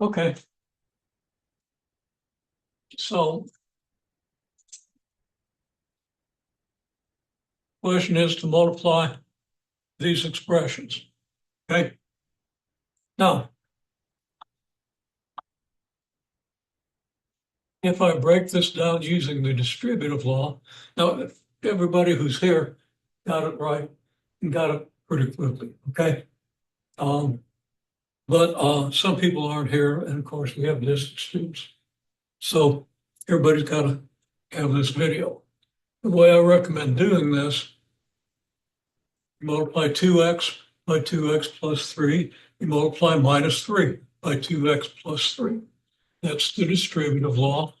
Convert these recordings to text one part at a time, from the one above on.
Okay. So question is to multiply these expressions. Okay. Now, if I break this down using the distributive law, now everybody who's here got it right and got it pretty quickly. Okay. But some people aren't here, and of course we have distance students. So everybody's got to have this video. The way I recommend doing this, you multiply 2x by 2x plus 3, you multiply minus 3 by 2x plus 3. That's the distributive law.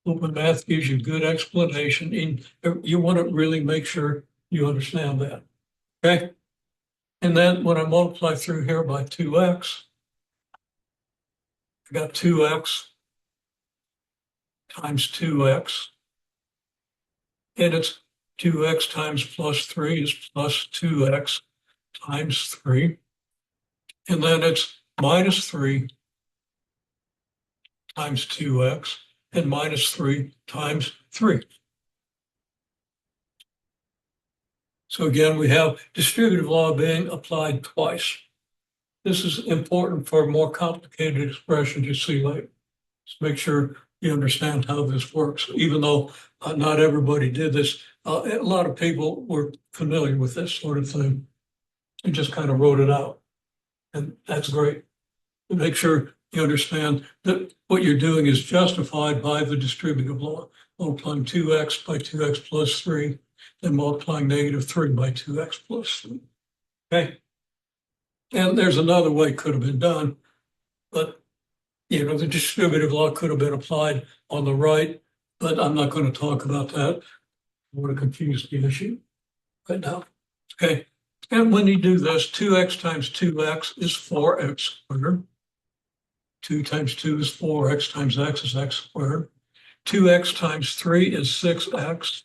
Open math gives you good explanation, and you want to really make sure you understand that. Okay? And then when I multiply through here by 2x, I got 2x times 2x, and it's 2x times plus 3 is plus 2x times 3. And then it's minus 3 times 2x and minus 3 times 3. So again, we have distributive law being applied twice. This is important for more complicated expressions you see later. Just make sure you understand how this works, even though not everybody did this. A lot of people were familiar with this sort of thing and just kind of wrote it out. And that's great. Make sure you understand that what you're doing is justified by the distributive law, multiplying 2x by 2x plus 3, then multiplying negative 3 by 2x plus 3. Okay? And there's another way it could have been done, but the distributive law could have been applied on the right, but I'm not going to talk about that. I want to confuse the issue right now. Okay. And when you do this, 2x times 2x is 4x squared. 2 times 2 is 4x times x is x squared. 2x times 3 is 6x.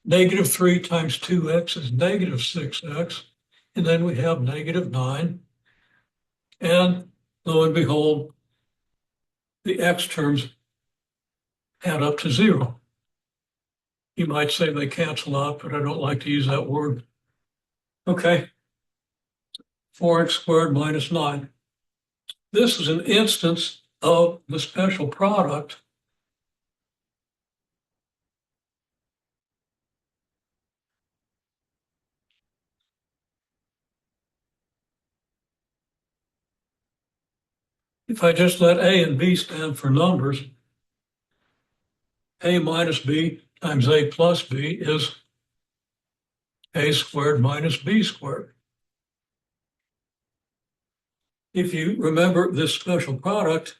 Negative 3 times 2x is negative 6x. And then we have negative 9. And lo and behold, the x terms add up to 0. You might say they cancel out, but I don't like to use that word. Okay. 4x squared minus 9. This is an instance of the special product. If I just let A and B stand for numbers, A minus B times A plus B is A squared minus B squared. If you remember this special product,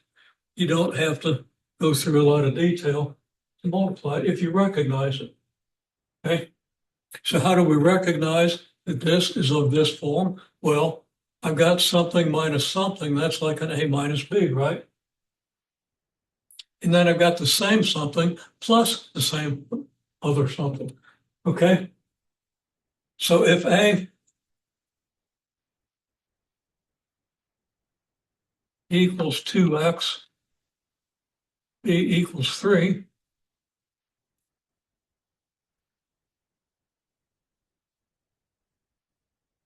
you don't have to go through a lot of detail to multiply it if you recognize it. Okay? So how do we recognize that this is of this form? Well, I've got something minus something. That's like an A minus B, right? And then I've got the same something plus the same other something. Okay? So if A equals 2x, B equals 3,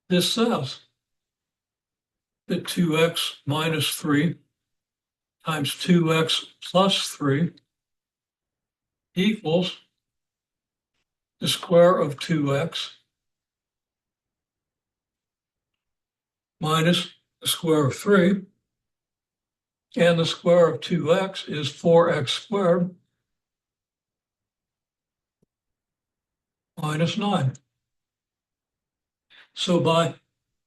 this says that 2x minus 3 times 2x plus 3 equals the square of 2x minus the square of 3, and the square of 2x is 4x squared minus 9. So by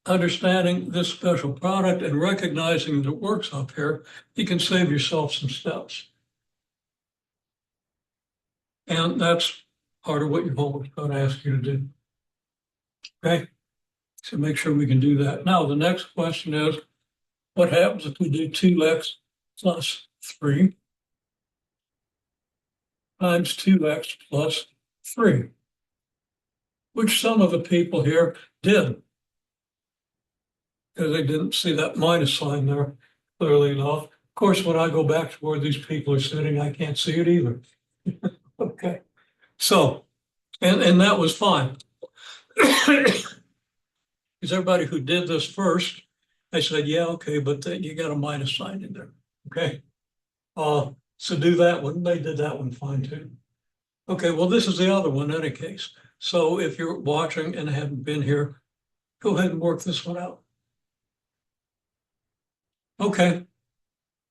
understanding this special product and recognizing that it works up here, you can save yourself some steps. And that's part of what your homework is going to ask you to do. Okay? So make sure we can do that. Now, the next question is, what happens if we do 2x plus 3 times 2x plus 3? Which some of the people here did, because they didn't see that minus sign there clearly enough. Of course, when I go back to where these people are sitting, I can't see it either. Okay, so, and that was fine. Because everybody who did this first, I said, yeah, okay, but then you got a minus sign in there, okay? So do that one. They did that one fine too. Okay, well, this is the other one in any case. So if you're watching and haven't been here, go ahead and work this one out. Okay,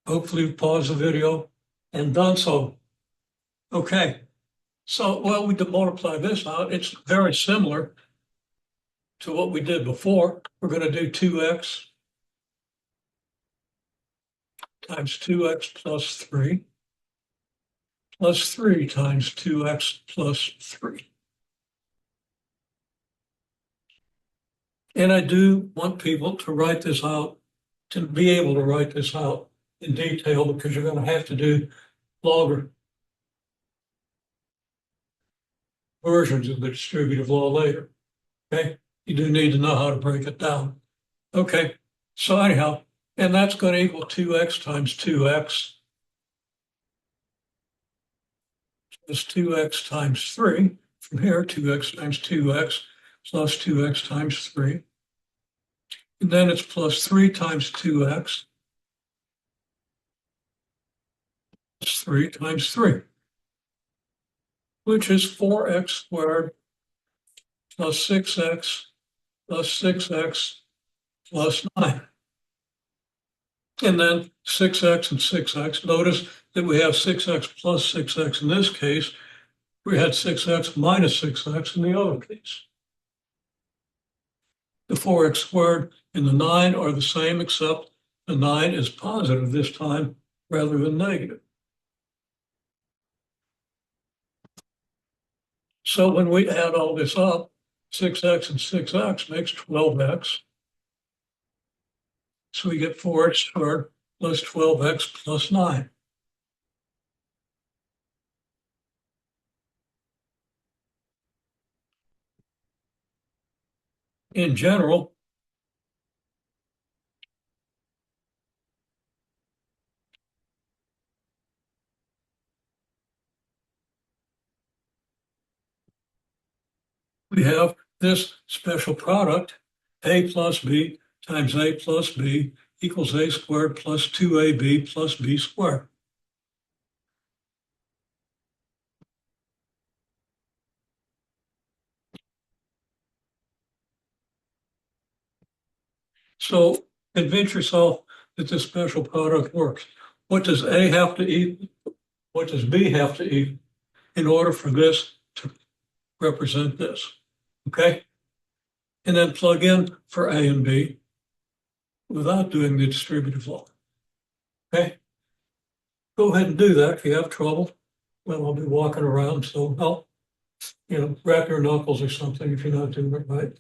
hopefully you've paused the video and done so. Okay, so, well, we did multiply this out. It's very similar to what we did before. We're going to do 2x times 2x plus 3 plus 3 times 2x plus 3. And I do want people to write this out, to be able to write this out in detail, because you're going to have to do longer versions of the distributive law later. Okay, you do need to know how to break it down. Okay, so anyhow, and that's going to equal 2x times 2x plus 2x times 3. From here, 2x times 2x plus 2x times 3. And then it's plus 3 times 2x plus 3 times 3, which is 4x squared plus 6x plus 6x plus 9. And then 6x and 6x. Notice that we have 6x plus 6x in this case. We had 6x minus 6x in the other case. The 4x squared and the 9 are the same, except the 9 is positive this time rather than negative. So when we add all this up, 6x and 6x makes 12x. So we get 4x squared plus 12x plus 9. In general, we have this special product, a plus b times a plus b equals a squared plus 2ab plus b squared. So convince yourself that this special product works. What does A have to eat? What does B have to eat in order for this to represent this? Okay? And then plug in for A and B without doing the distributive law. Okay? Go ahead and do that. If you have trouble, well, I'll be walking around, so help, wrap your knuckles or something if you're not doing it right.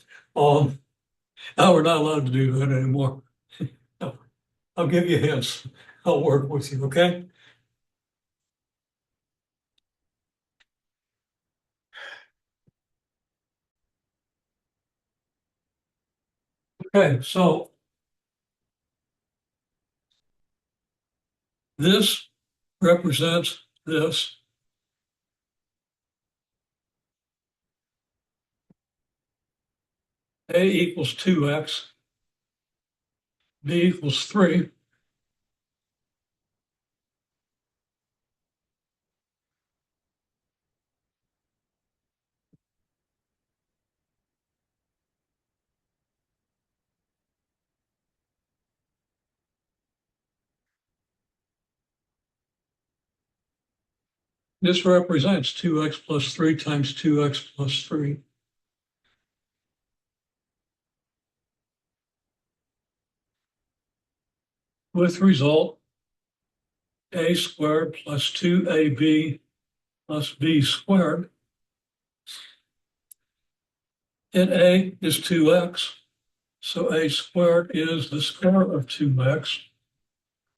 Now we're not allowed to do that anymore. I'll give you hints. I'll work with you, okay? Okay, so this represents this. A equals 2x, B equals 3. This represents 2x plus 3 times 2x plus 3. With result, a squared plus 2ab plus b squared. And a is 2x, so a squared is the square of 2x.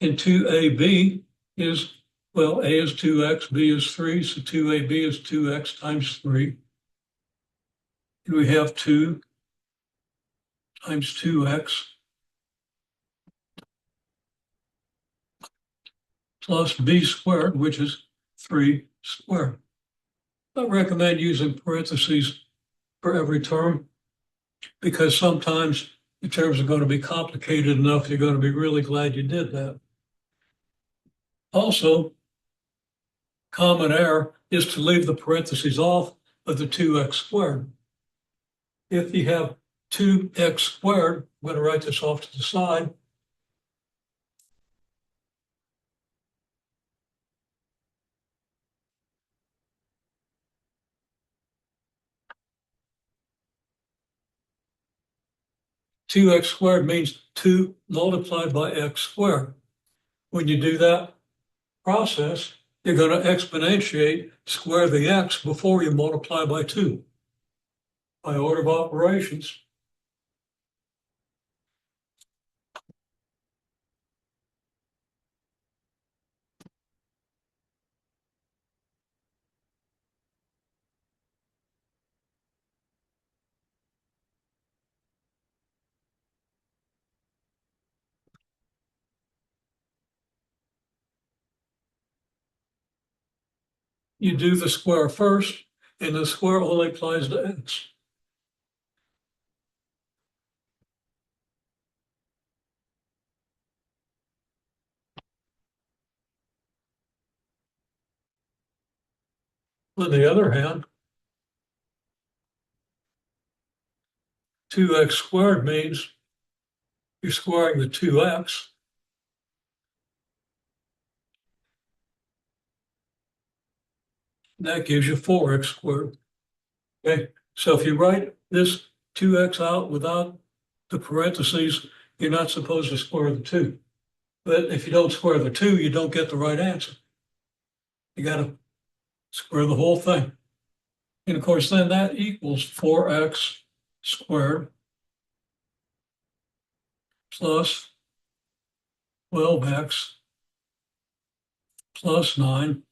And 2ab is, well, a is 2x, b is 3, so 2ab is 2x times 3. And we have 2 times 2x plus b squared, which is 3 squared. I recommend using parentheses for every term because sometimes the terms are going to be complicated enough, you're going to be really glad you did that. Also, common error is to leave the parentheses off of the 2x squared. If you have 2x squared, I'm going to write this off to the side. Two x squared means 2 multiplied by x squared. When you do that process, you're going to exponentiate square the x before you multiply by 2 by order of operations. You do the square first, and the square only applies to x. On the other hand, 2x squared means you're squaring the 2x. And that gives you 4x squared. Okay, so if you write this 2x out without the parentheses, you're not supposed to square the 2. But if you don't square the 2, you don't get the right answer. You got to square the whole thing. And of course, then that equals 4x squared plus 12x plus 9,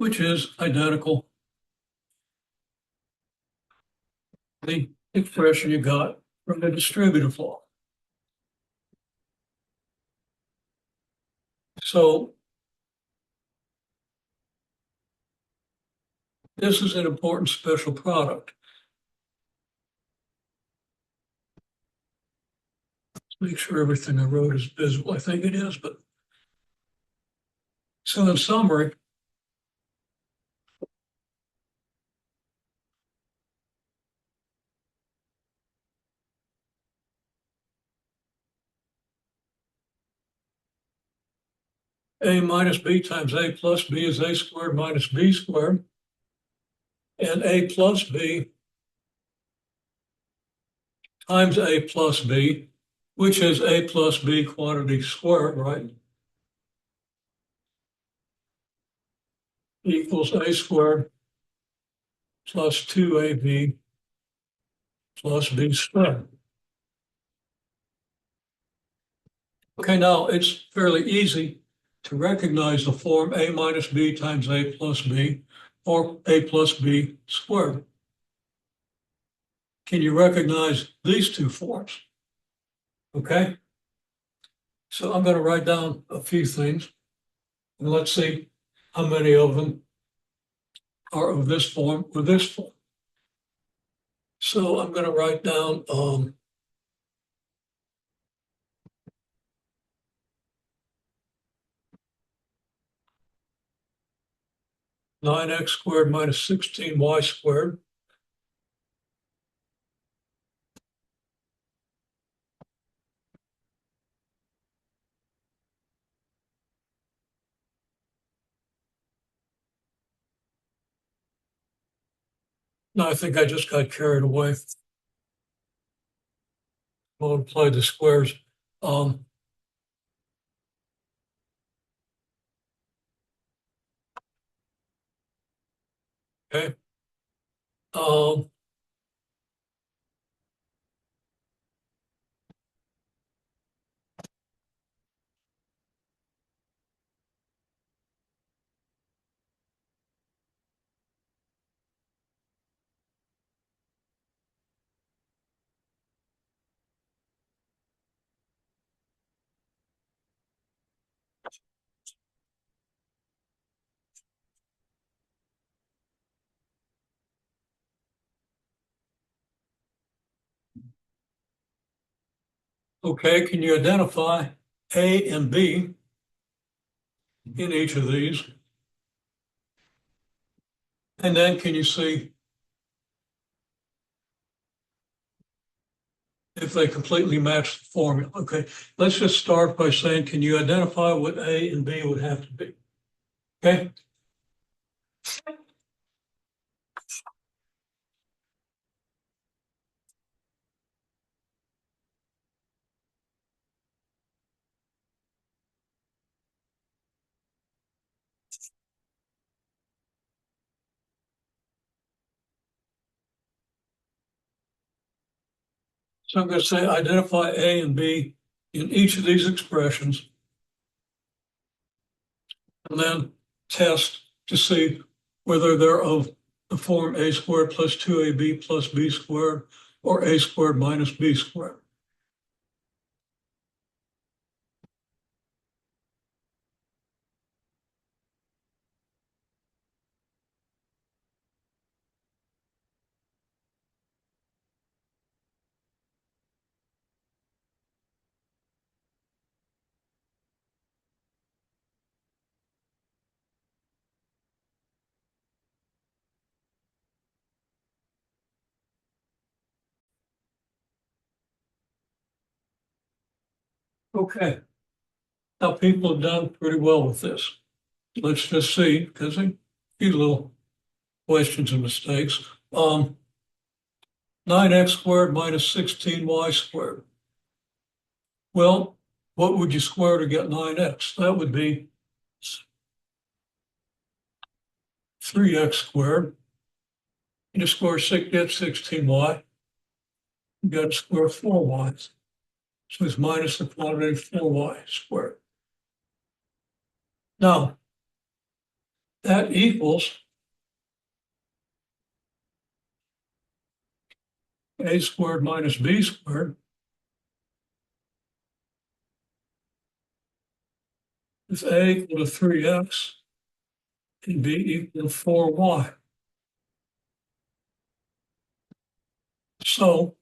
which is identical to the expression you got from the distributive law. So this is an important special product. Make sure everything I wrote is visible. I think it is, but so in summary, a minus b times a plus b is a squared minus b squared, and a plus b times a plus b, which is a plus b quantity squared, right? Equals a squared plus 2ab plus b squared. Okay, now it's fairly easy to recognize the form a minus b times a plus b or a plus b squared. Can you recognize these two forms? Okay, so I'm going to write down a few things and let's see how many of them are of this form or this form. So I'm going to write down 9x squared minus 16y squared. No, I think I just got carried away. Multiply the squares. Um, okay. Um, Okay, can you identify A and B in each of these? And then can you see if they completely match the formula? Okay, let's just start by saying, can you identify what A and B would have to be? Okay, so I'm going to say identify A and B in each of these expressions, and then test to see whether they're of the form A squared plus 2AB plus B squared or A squared minus B squared. Okay, now people have done pretty well with this. Let's just see, because a few little questions and mistakes. 9x squared minus 16y squared. Well, what would you square to get 9x? That would be 3x squared. You just square 6, get 16y. You got to square 4y. So it's minus the quantity 4y squared. Now, that equals a squared minus b squared. If a equal to 3x and b equal to 4y. So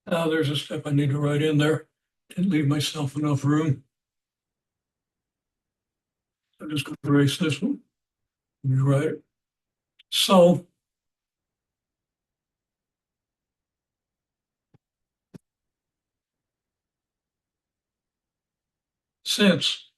now there's a step I need to write in there. Didn't leave myself enough room. I'm just going to erase this one. Rewrite it. So since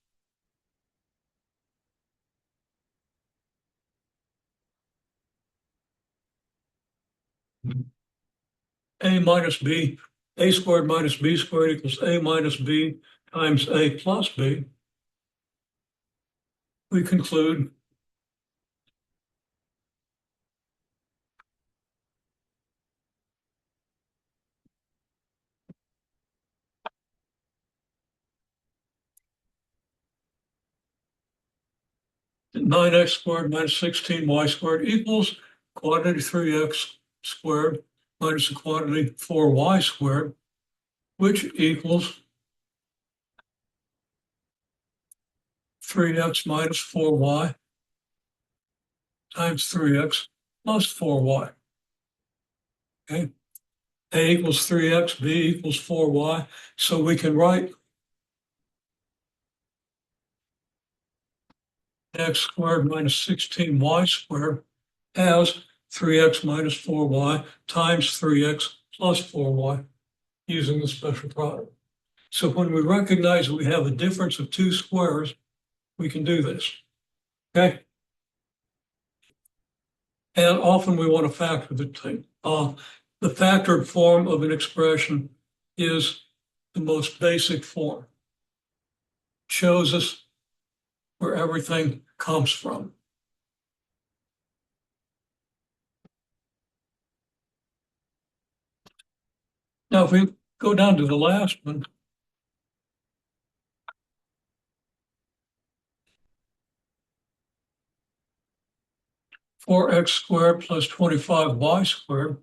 a minus b, a squared minus b squared equals a minus b times a plus b, we conclude that 9x squared minus 16y squared equals quantity 3x squared minus the quantity 4y squared, which equals 3x minus 4y times 3x plus 4y. Okay, a equals 3x, b equals 4y. So we can write x squared minus 16y squared as 3x minus 4y times 3x plus 4y using the special product. So when we recognize that we have a difference of two squares, we can do this. Okay? And often we want to factor the thing. The factored form of an expression is the most basic form. It shows us where everything comes from. Now, if we go down to the last one, 4x squared plus 25y squared.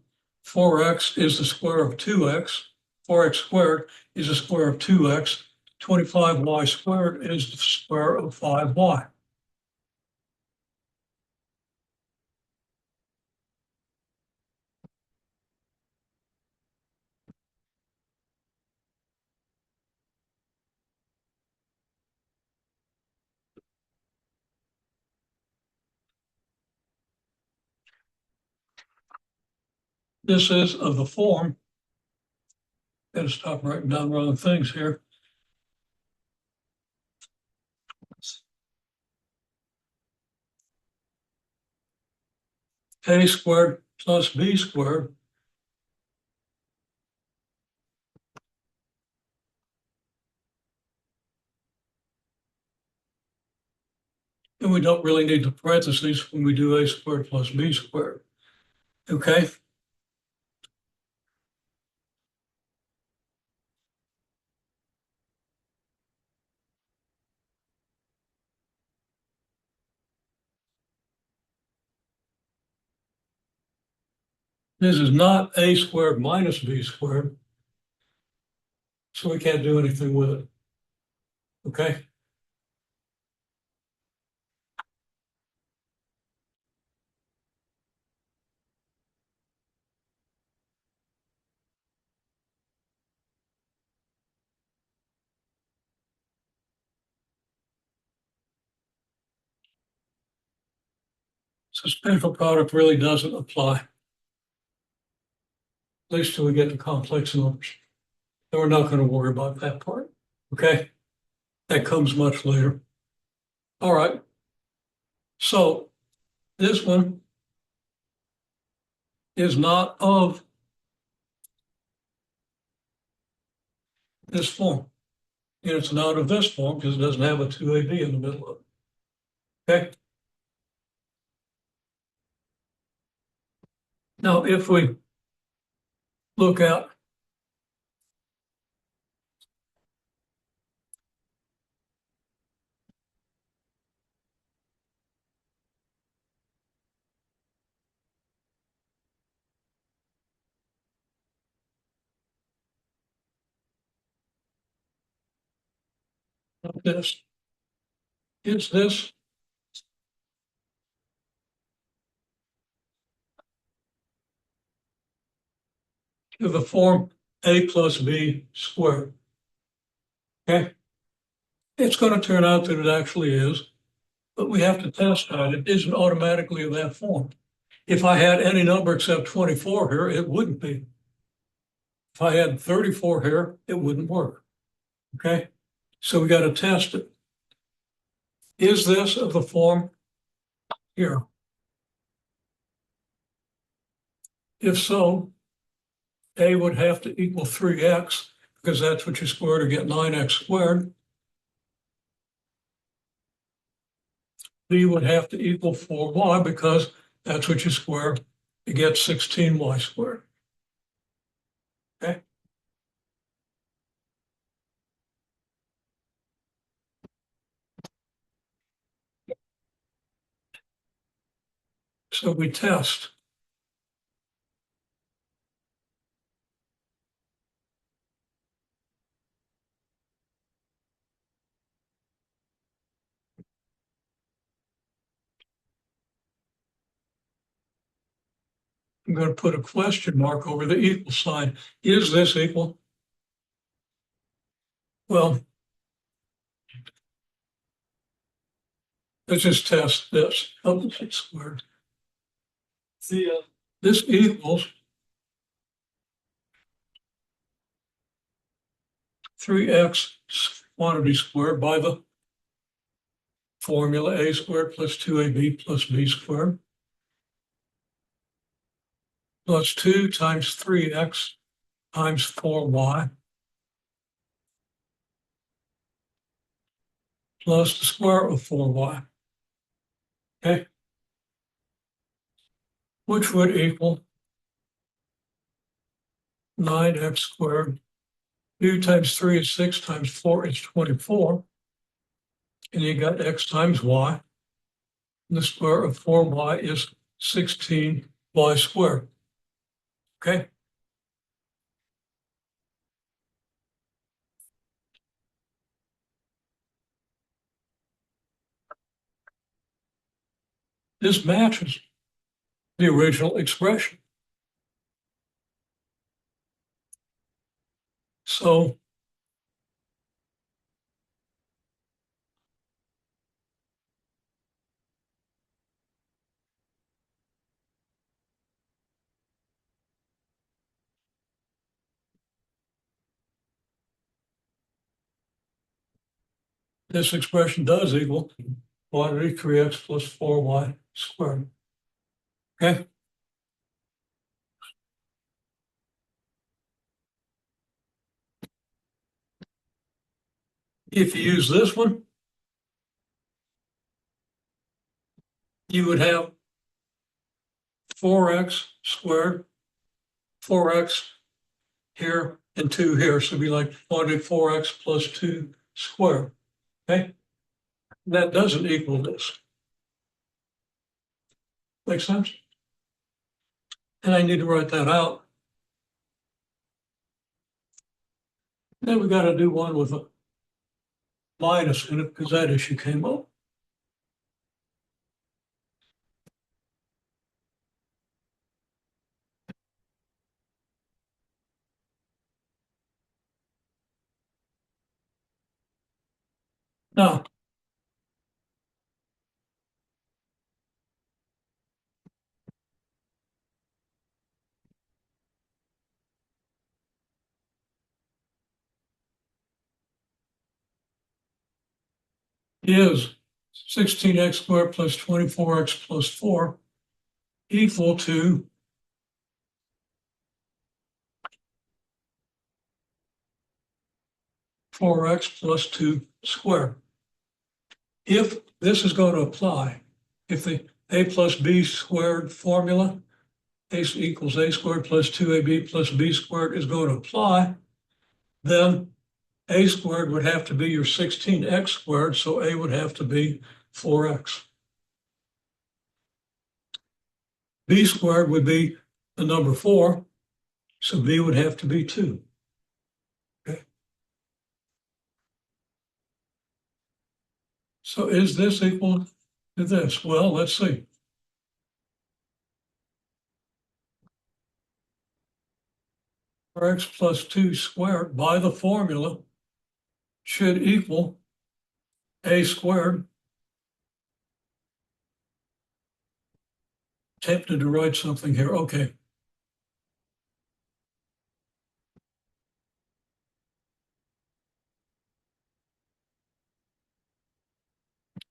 4x is the square of 2x. 4x squared is the square of 2x. 25y squared is the square of 5y. This is of the form. Gotta stop writing down wrong things here. A squared plus b squared and we don't really need the parentheses when we do a squared plus b squared. Okay? This is not a squared minus b squared, so we can't do anything with it. Okay? So special product really doesn't apply, at least till we get to complex numbers. And we're not going to worry about that part. Okay? That comes much later. All right. So this one is not of this form. And it's not of this form because it doesn't have a 2AB in the middle of it. Okay? Now, if we look at this, is this to the form A plus B squared? Okay? It's going to turn out that it actually is, but we have to test that. It isn't automatically of that form. If I had any number except 24 here, it wouldn't be. If I had 34 here, it wouldn't work. Okay? So we got to test it. Is this of the form here? If so, A would have to equal 3x because that's what you square to get 9x squared. B would have to equal 4y because that's what you square to get 16y squared. Okay? So we test. I'm going to put a question mark over the equal sign. Is this equal? Well, let's just test this. Oh, it's squared. See, this equals 3x quantity squared by the formula a squared plus 2ab plus b squared plus 2 times 3x times 4y plus the square of 4y. Okay? Which would equal 9x squared. 2 times 3 is 6 times 4 is 24. And you got x times y. And the square of 4y is 16y squared. Okay. This matches the original expression. So this expression does equal quantity 3x plus 4y squared. Okay. If you use this one, you would have 4x squared, 4x here, and 2 here. So it'd be like quantity 4x plus 2 squared. Okay. That doesn't equal this. Make sense? And I need to write that out. Then we got to do one with a minus in it because that issue came up. Now, is 16x squared plus 24x plus 4 equal to 4x plus 2 squared. If this is going to apply, if the a plus b squared formula, a equals a squared plus 2ab plus b squared is going to apply, then a squared would have to be your 16x squared, so a would have to be 4x. B squared would be the number 4, so b would have to be 2. Okay. So is this equal to this? Well, let's see. X plus 2 squared by the formula should equal a squared. Tempted to write something here. Okay.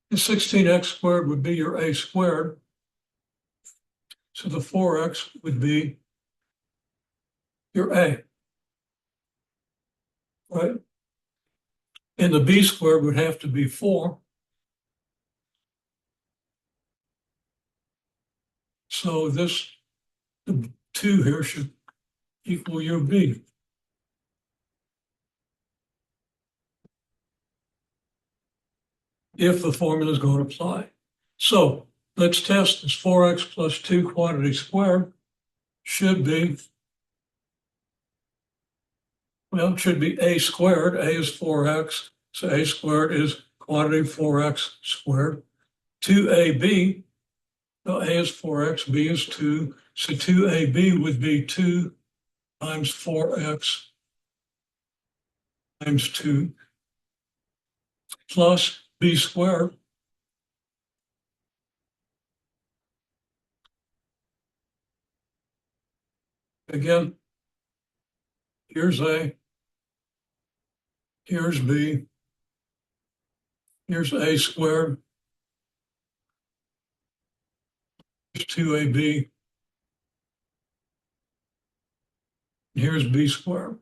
The 16x squared would be your a squared. So the 4x would be your a, right? And the b squared would have to be 4. So this, the 2 here should equal your b. If the formula is going to apply. So let's test this 4x plus 2 quantity squared should be, well, it should be a squared. A is 4x, so a squared is quantity 4x squared. 2ab, well, a is 4x, b is 2, so 2ab would be 2 times 4x times 2 plus b squared. Again, here's a, here's b, here's a squared, here's 2ab, here's b squared.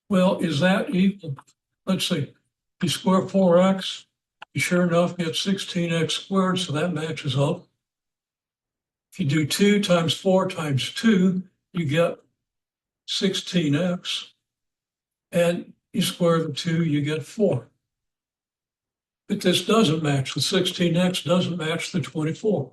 Well, is that equal? Let's see, you square 4x, you sure enough get 16x squared, so that matches up. If you do 2 times 4 times 2, you get 16x, and you square the 2, you get 4. But this doesn't match. The 16x doesn't match the 24.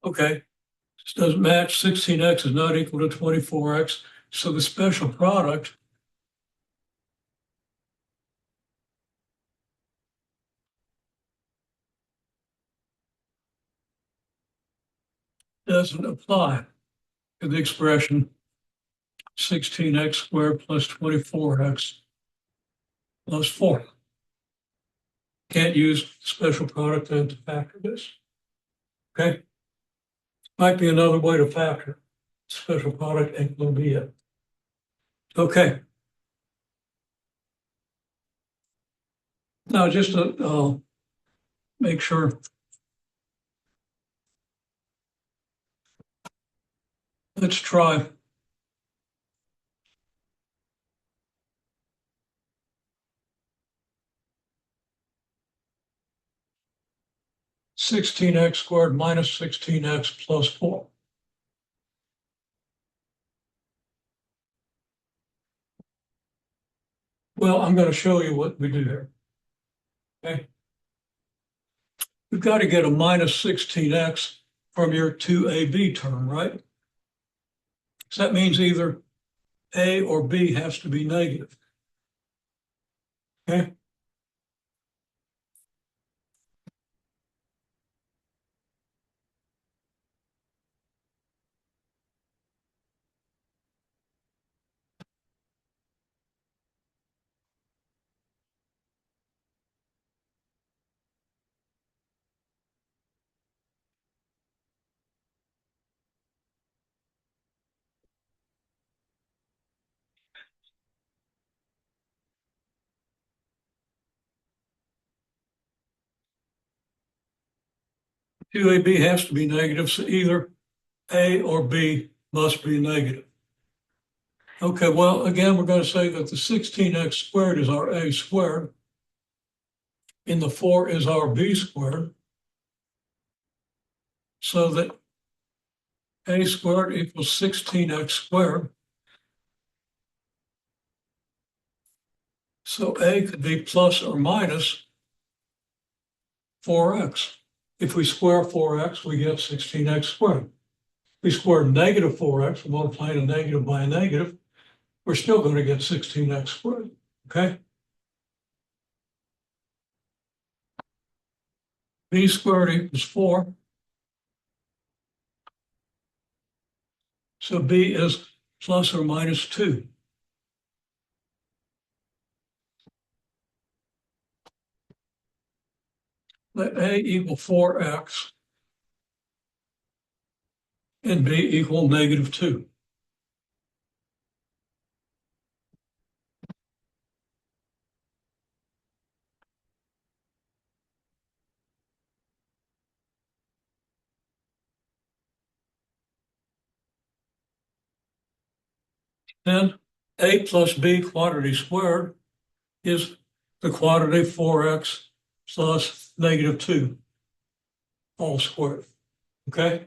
Okay, this doesn't match. 16x is not equal to 24x. So the special product doesn't apply to the expression 16x squared plus 24x plus 4. Can't use special product then to factor this. Okay? Might be another way to factor. Special product ain't going to be it. Okay. Now, just to make sure. Let's try 16x squared minus 16x plus 4. Well, I'm going to show you what we do here. Okay. We've got to get a minus 16x from your 2ab term, right? So that means either a or b has to be negative. Okay. Two AB has to be negative, so either A or B must be negative. Okay, well, again, we're going to say that the 16x squared is our A squared, and the 4 is our B squared, so that A squared equals 16x squared. So A could be plus or minus 4x. If we square 4x, we get 16x squared. If we square negative 4x, multiplying a negative by a negative, we're still going to get 16x squared, okay? B squared equals 4. So B is plus or minus 2. Let A equal 4x and B equal negative 2. Then A plus B quantity squared is the quantity 4x plus negative 2, all squared, okay?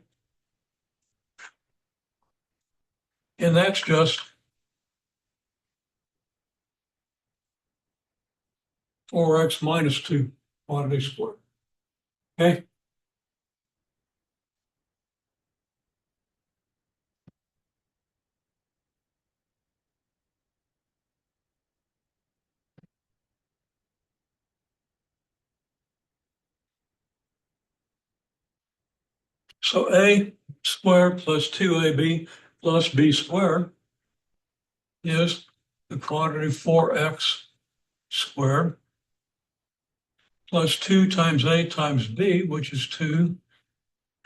And that's just 4x minus 2 quantity squared, okay? So A squared plus 2AB plus B squared is the quantity 4x squared plus 2 times A times B, which is 2.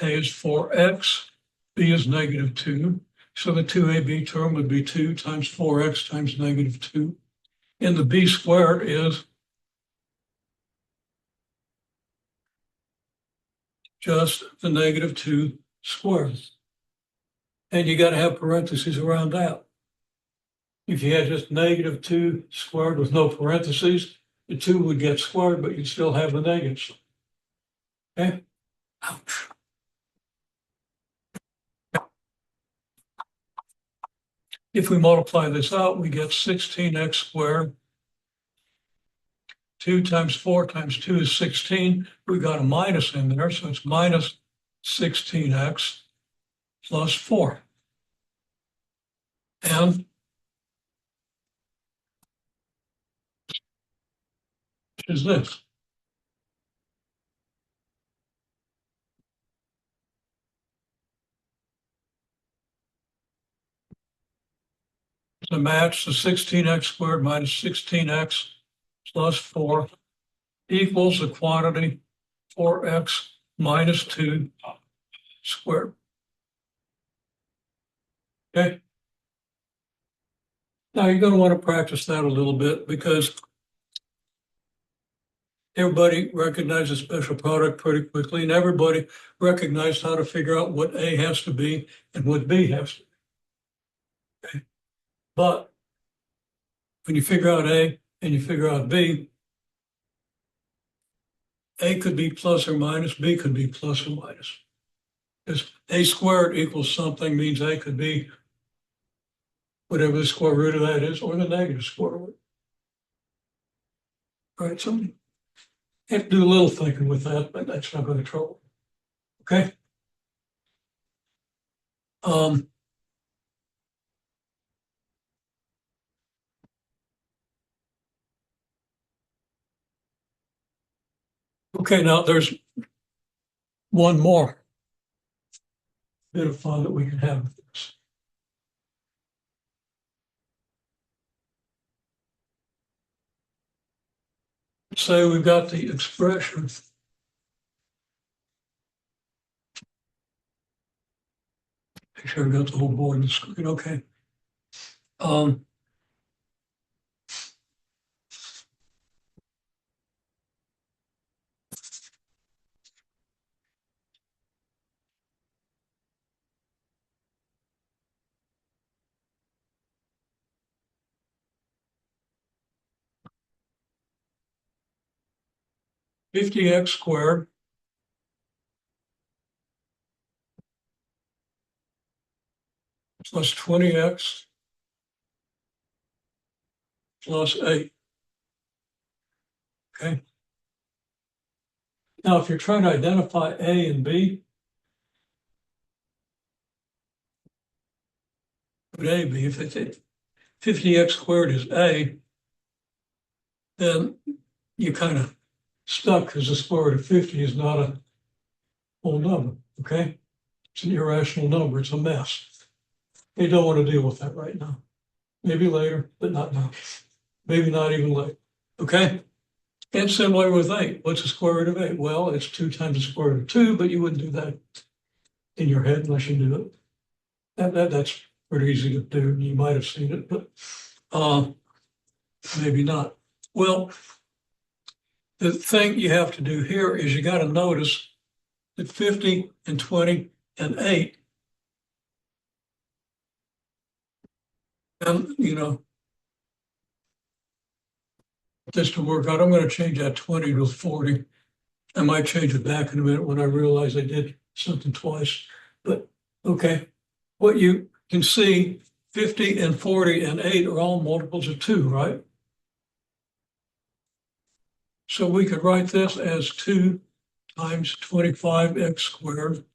A is 4x, B is negative 2. So the 2AB term would be 2 times 4x times negative 2. And the B squared is just the negative 2 squared. And you got to have parentheses around that. If you had just negative 2 squared with no parentheses, the 2 would get squared, but you'd still have the negatives. Okay? Ouch. If we multiply this out, we get 16x squared. 2 times 4 times 2 is 16. We got a minus in there, so it's minus 16x plus 4. And is this. To match, the 16x squared minus 16x plus 4 equals the quantity 4x minus 2 squared. Okay. Now you're going to want to practice that a little bit because everybody recognizes special product pretty quickly, and everybody recognizes how to figure out what A has to be and what B has to be. Okay. But when you figure out A and you figure out B, A could be plus or minus, B could be plus or minus. Because A squared equals something means A could be whatever the square root of that is, or the negative square root. All right, so you have to do a little thinking with that, but that's not going to trouble. Okay. Okay, now there's one more bit of fun that we can have with this. Say we've got the expression make sure I got the whole board on the screen. Okay. 50x squared plus 20x plus 8. Okay. Now, if you're trying to identify A and B, put A, B. If it's 50x squared is A, then you're kind of stuck because the square root of 50 is not a whole number. Okay. It's an irrational number. It's a mess. You don't want to deal with that right now. Maybe later, but not now. Maybe not even later. Okay. And similar with 8. What's the square root of 8? Well, it's 2 times the square root of 2, but you wouldn't do that in your head unless you do it. That's pretty easy to do. You might have seen it, but maybe not. Well, the thing you have to do here is you got to notice that 50 and 20 and 8, and just to work out, I'm going to change that 20 to 40. I might change it back in a minute when I realize I did something twice. But okay, what you can see, 50 and 40 and 8 are all multiples of 2, right? So we could write this as 2 times 25x squared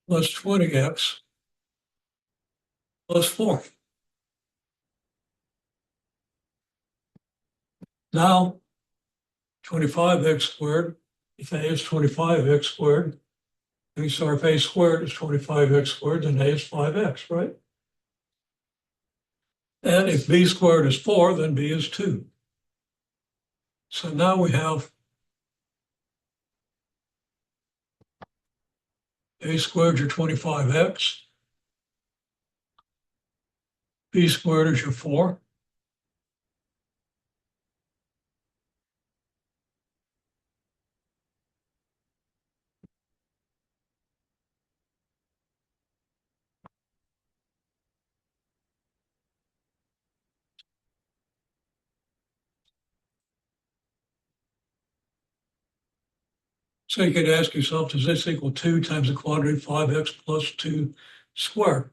plus 20x plus 4. Now, 25x squared, if A is 25x squared, so if A squared is 25x squared, then A is 5x, right? And if B squared is 4, then B is 2. So now we have A squared, your 25x. B squared is your 4. So you could ask yourself, does this equal 2 times the quantity 5x plus 2 squared?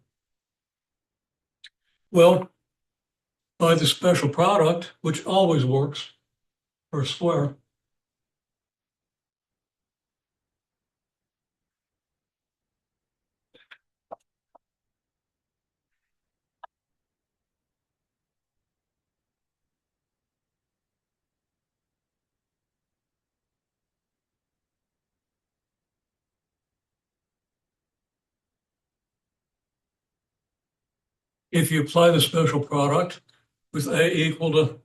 Well, by the special product, which always works for a square, If you apply the special product with A equal to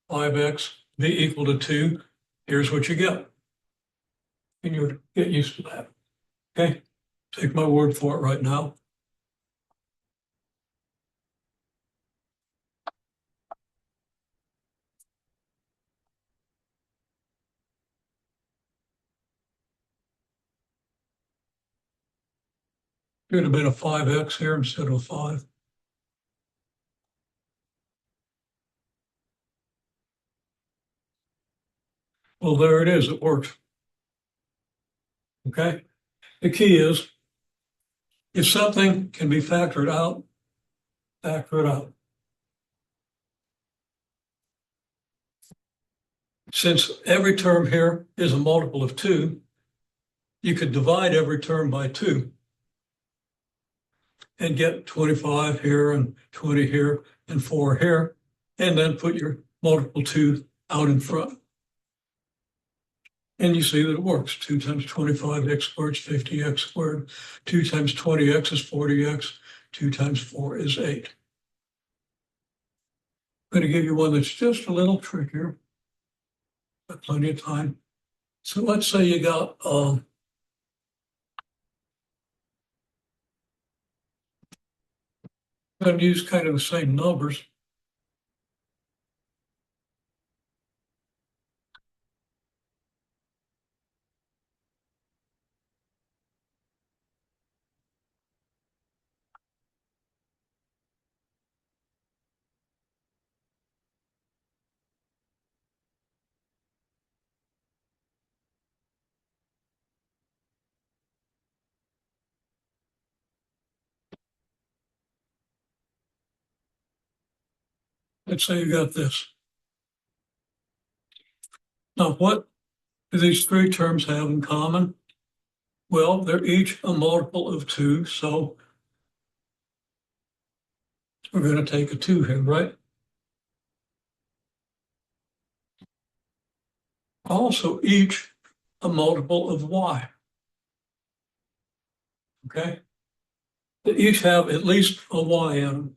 5x, B equal to 2, here's what you get. And you would get used to that. Okay, take my word for it right now. Could have been a 5x here instead of 5. Well, there it is. It works. Okay. The key is if something can be factored out, factor it out. Since every term here is a multiple of 2, you could divide every term by 2 and get 25 here and 20 here and 4 here, and then put your multiple 2 out in front. And you see that it works. 2 times 25x squared is 50x squared. 2 times 20x is 40x. 2 times 4 is 8. I'm going to give you one that's just a little trickier, but plenty of time. So let's say you got going to use kind of the same numbers. Let's say you got this. Now, what do these 3 terms have in common? Well, they're each a multiple of 2, so we're going to take a 2 here, right? Also, each a multiple of y. Okay? They each have at least a y in them.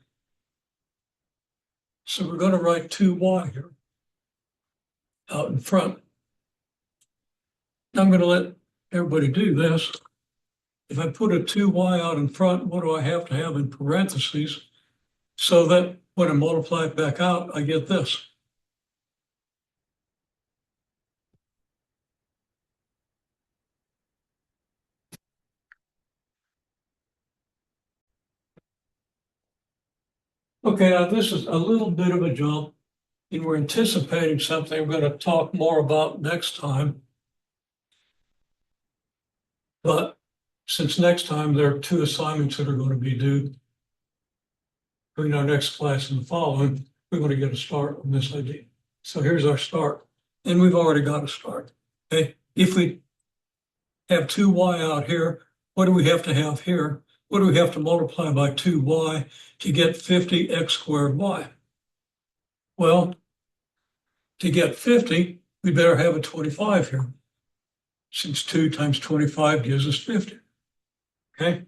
So we're going to write 2y here out in front. Now I'm going to let everybody do this. If I put a 2y out in front, what do I have to have in parentheses so that when I multiply it back out, I get this? Okay, now this is a little bit of a jump, and we're anticipating something we're going to talk more about next time. But since next time there are 2 assignments that are going to be due during our next class and the following, we're going to get a start on this idea. So here's our start, and we've already got a start. Okay, if we have 2y out here, what do we have to have here? What do we have to multiply by 2y to get 50x squared y? Well, to get 50, we better have a 25 here, since 2 times 25 gives us 50. Okay?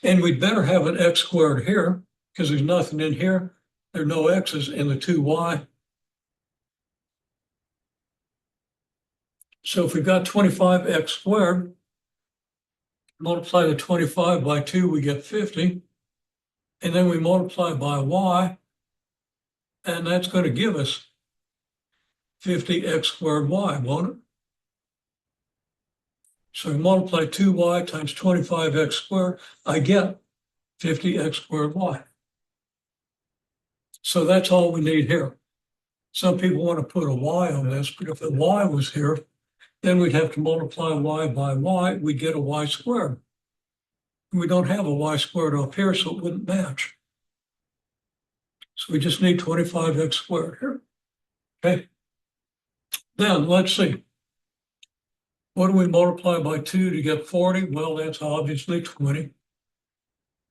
And we'd better have an x squared here, because there's nothing in here. There are no x's in the 2y. So if we've got 25x squared, multiply the 25 by 2, we get 50. And then we multiply by y, and that's going to give us 50x squared y, won't it? So we multiply 2y times 25x squared, I get 50x squared y. So that's all we need here. Some people want to put a y on this, but if the y was here, then we'd have to multiply y by y, we'd get a y squared. We don't have a y squared up here, so it wouldn't match. So we just need 25x squared here. Okay. Then let's see. What do we multiply by 2 to get 40? Well, that's obviously 20.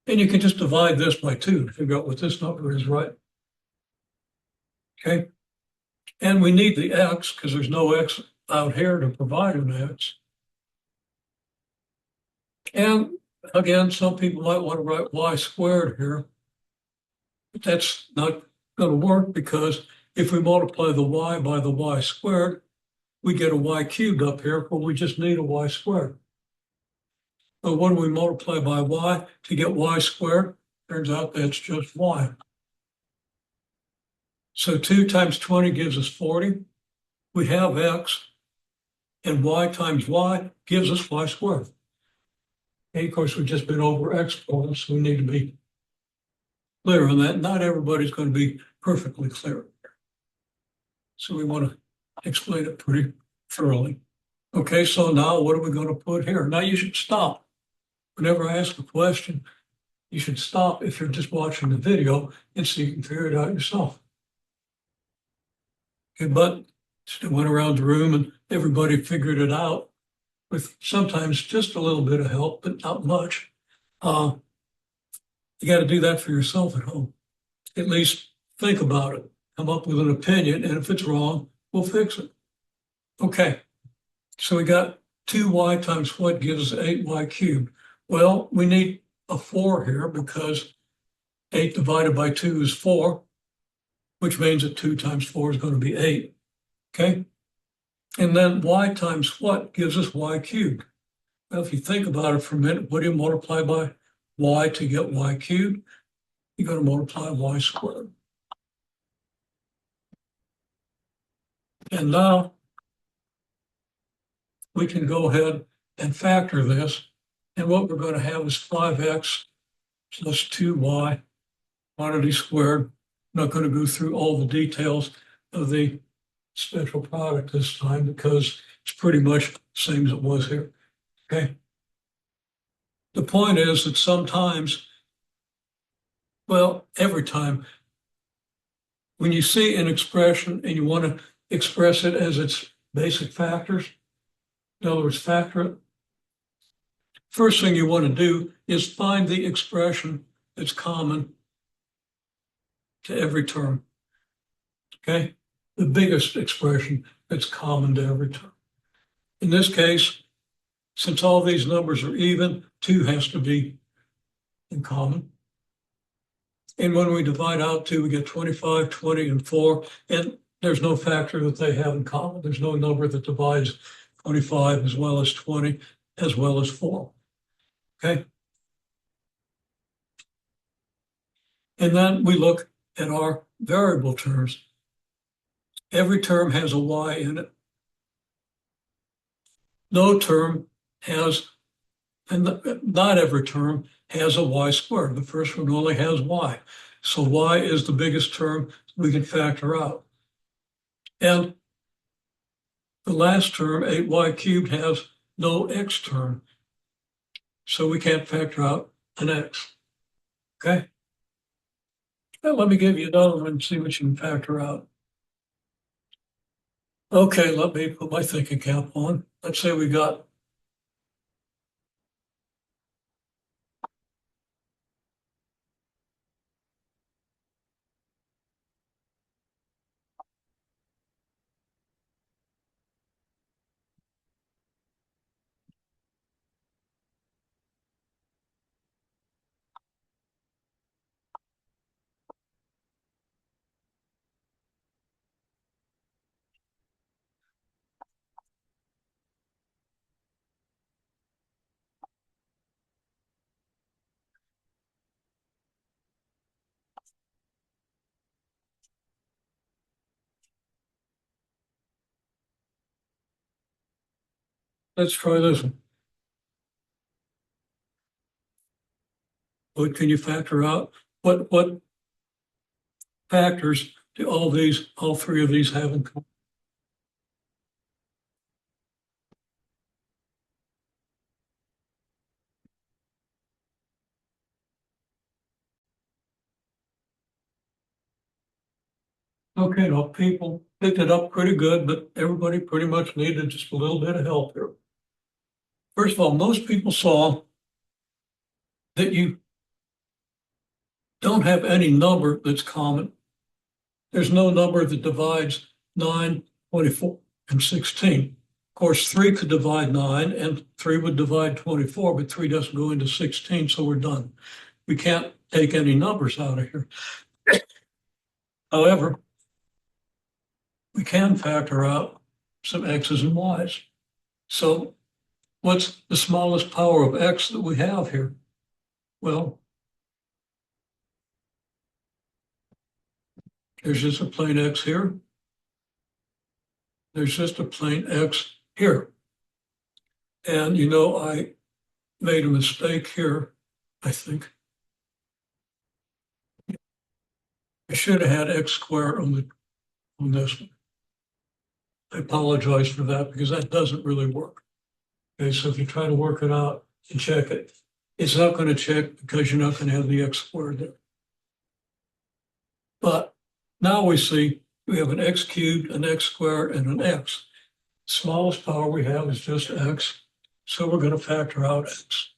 And you can just divide this by 2 to figure out what this number is, right? Okay. And we need the x because there's no x out here to provide an x. And Again, some people might want to write y squared here, but that's not going to work because if we multiply the y by the y squared, we get a y cubed up here, but we just need a y squared. So what do we multiply by y to get y squared? Turns out that's just y. So 2 times 20 gives us 40. We have x, and y times y gives us y squared. And of course, we've just been over exponents, so we need to be clear on that. Not everybody's going to be perfectly clear. So we want to explain it pretty thoroughly. Okay, so now what are we going to put here? Now you should stop. Whenever I ask a question, you should stop if you're just watching the video and so you can figure it out yourself. Okay, but it went around the room and everybody figured it out with sometimes just a little bit of help, but not much. You got to do that for yourself at home. At least think about it, come up with an opinion, and if it's wrong, we'll fix it. Okay, so we got 2y times what gives us 8y cubed. Well, we need a 4 here because 8 divided by 2 is 4, which means that 2 times 4 is going to be 8. Okay? And then y times what gives us y cubed? Well, if you think about it for a minute, what do you multiply by y to get y cubed? You're going to multiply y squared. And now we can go ahead and factor this. And what we're going to have is 5x plus 2y quantity squared. I'm not going to go through all the details of the special product this time because it's pretty much the same as it was here. Okay. The point is that sometimes, well, every time, when you see an expression and you want to express it as its basic factors, in other words, factor it, first thing you want to do is find the expression that's common to every term. Okay? The biggest expression that's common to every term. In this case, since all these numbers are even, 2 has to be in common. And when we divide out 2, we get 25, 20, and 4. And there's no factor that they have in common. There's no number that divides 25 as well as 20 as well as 4. Okay? And then we look at our variable terms. Every term has a y in it. No term has, and not every term has a y squared. The first one only has y. So y is the biggest term we can factor out. And the last term, 8y cubed, has no x term. So we can't factor out an x. Okay? Well, let me give you another one and see what you can factor out. Okay, let me put my thinking cap on. Let's say we got let's try this one. What can you factor out? What factors do all three of these have in common? Okay, well, people picked it up pretty good, but everybody pretty much needed just a little bit of help here. First of all, most people saw that you don't have any number that's common. There's no number that divides 9, 24, and 16. course, 3 could divide 9 and 3 would divide 24, but 3 doesn't go into 16, so we're done. We can't take any numbers out of here. However, we can factor out some x's and y's. So what's the smallest power of x that we have here? Well, there's just a plain x here. There's just a plain x here. And you know, I made a mistake here, I think. I should have had x squared on this one. I apologize for that because that doesn't really work. Okay, so if you try to work it out and check it, it's not going to check because you're not going to have the x squared there. But now we see we have an x cubed, an x squared, and an x. Smallest power we have is just x, so we're going to factor out x.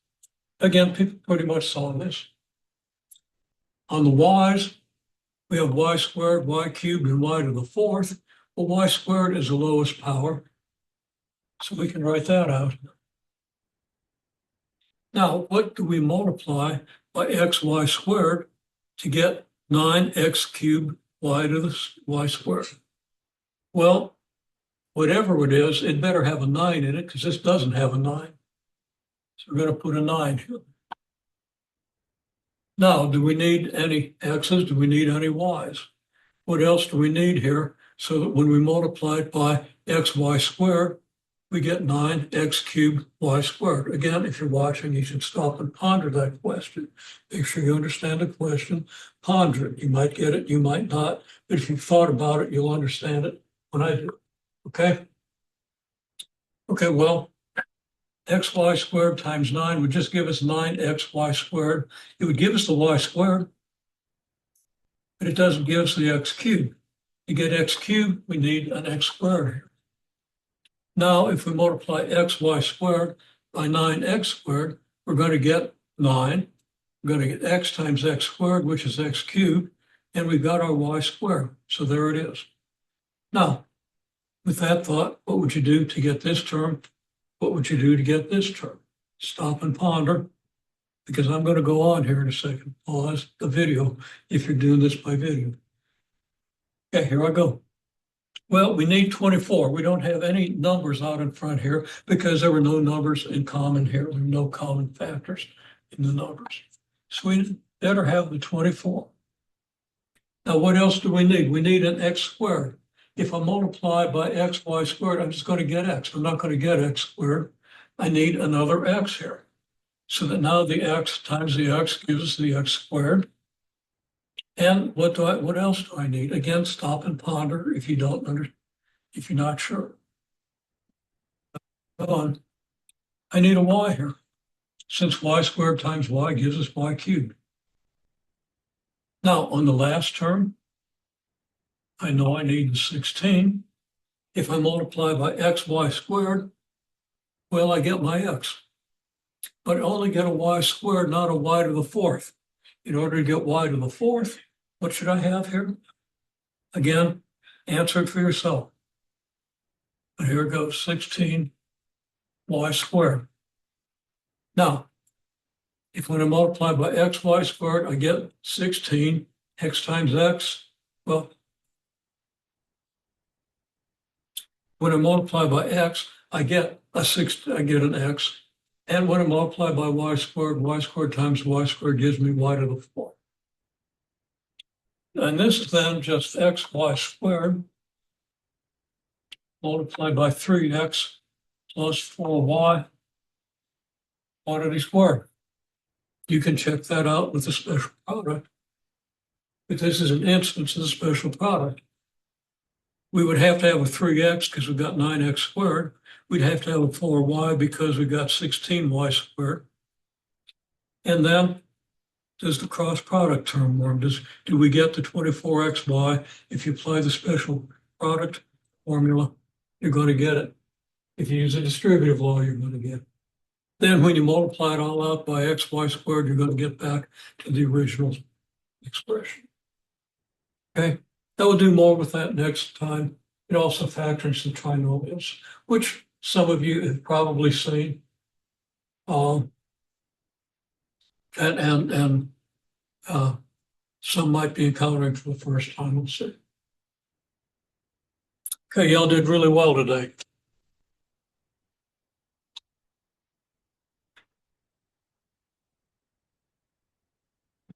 Again, people pretty much saw this. On the y's, we have y squared, y cubed, and y to the fourth. Well, y squared is the lowest power, so we can write that out. Now, what do we multiply by xy squared to get 9x cubed y to the y squared? Well, whatever it is, it better have a 9 in it because this doesn't have a 9. So we're going to put a 9 here. Now, do we need any x's? Do we need any y's? What else do we need here so that when we multiply it by xy squared, we get 9x cubed y squared? Again, if you're watching, you should stop and ponder that question. Make sure you understand the question. Ponder it. You might get it, you might not. But if you've thought about it, you'll understand it when I do. Okay? Okay, well, xy squared times 9 would just give us 9xy squared. It would give us the y squared, but it doesn't give us the x cubed. To get x cubed, we need an x squared here. Now, if we multiply xy squared by 9x squared, we're going to get 9. We're going to get x times x squared, which is x cubed, and we've got our y squared. So there it is. Now, with that thought, what would you do to get this term? What would you do to get this term? Stop and ponder, because I'm going to go on here in a second. Pause the video if you're doing this by video. Okay, here I go. Well, we need 24. We don't have any numbers out in front here because there were no numbers in common here. There were no common factors in the numbers. So we better have the 24. Now, what else do we need? We need an x squared. If I multiply by xy squared, I'm just going to get x. I'm not going to get x squared. I need another x here. So that now the x times the x gives us the x squared. And what else do I need? Again, stop and ponder if you're not sure. Come on. I need a y here, since y squared times y gives us y cubed. Now, on the last term, I know I need 16. If I multiply by xy squared, well, I get my x. But I only get a y squared, not a y to the fourth. In order to get y to the fourth, what should I have here? Again, answer it for yourself. But here it goes, 16 y squared. Now, if when I multiply by xy squared, I get 16 x times x, well, when I multiply by x, I get an x. And when I multiply by y squared times y squared gives me y to the fourth. And this is then just xy squared multiplied by 3x plus 4y quantity squared. You can check that out with the special product. But this is an instance of the special product. We would have to have a 3x because we've got 9x squared. We'd have to have a 4y because we've got 16y squared. And then does the cross product term work? Do we get the 24xy? If you apply the special product formula, you're going to get it. If you use a distributive law, you're going to get it. Then when you multiply it all out by xy squared, you're going to get back to the original expression. Okay, I will do more with that next time. It also factors the trinomials, which some of you have probably seen. Um, and some might be encountering for the first time. We'll see. Okay, y'all did really well today.